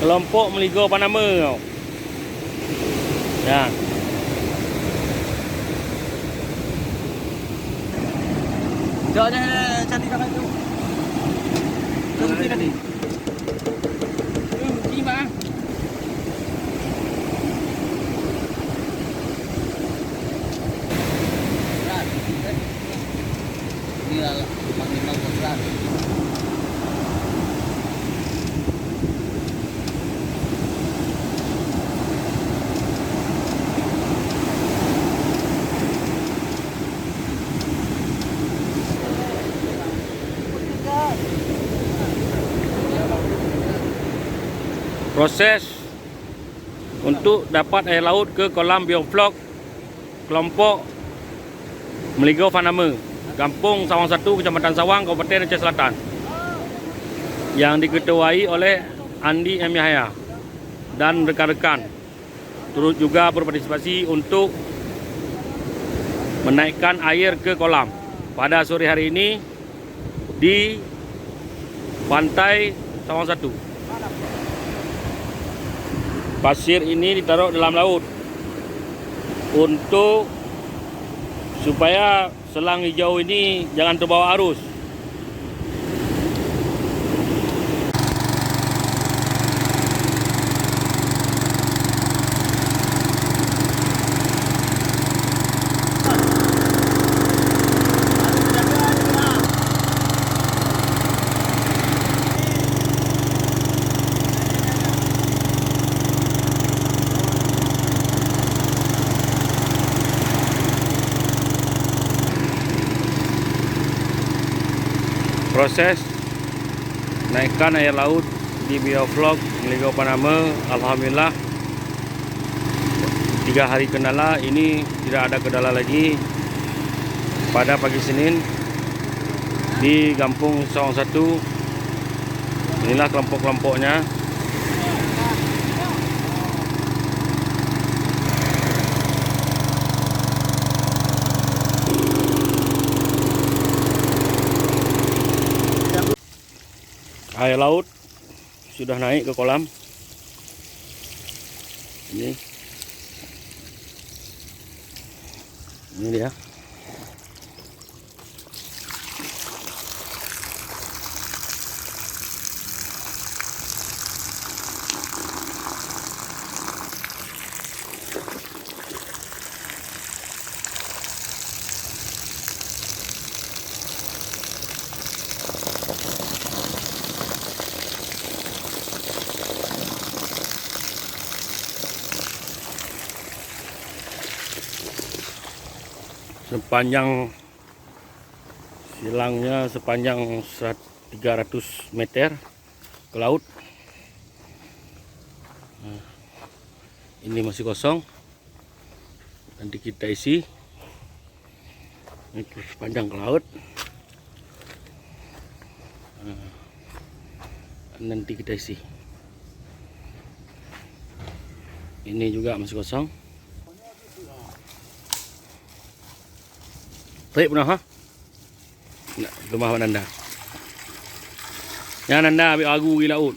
Kelompok Meligo Panama kau. Ya. Jauh cantik kakak tu. Tunggu tadi. Terima. Ini adalah Panglima Besar. Proses untuk dapat air laut ke kolam bioflok kelompok Meligo Panama, Kampung Sawang 1, Kecamatan Sawang, Kabupaten Aceh Selatan, yang diketuai oleh Andi M. Yahya dan rekan-rekan, turut juga berpartisipasi untuk menaikkan air ke kolam pada sore hari ini di pantai Sawang 1. Pasir ini ditaruh dalam laut untuk supaya selang hijau ini jangan terbawa arus. Proses naikkan air laut di bioflok Meligo Panama, alhamdulillah 3 hari kendala ini tidak ada kendala lagi. Pada pagi Senin di Kampung Sawang 1, inilah kelompok-kelompoknya. Air laut sudah naik ke kolam. Ini dia. Sepanjang silangnya sepanjang 300 meter ke laut. Nah, ini masih kosong, nanti kita isi. Ini sepanjang ke laut. Nah, nanti kita isi. Ini juga masih kosong. Tarik pernah ha? Nak, rumah Nanda. Ya Nanda ambil agu di laut.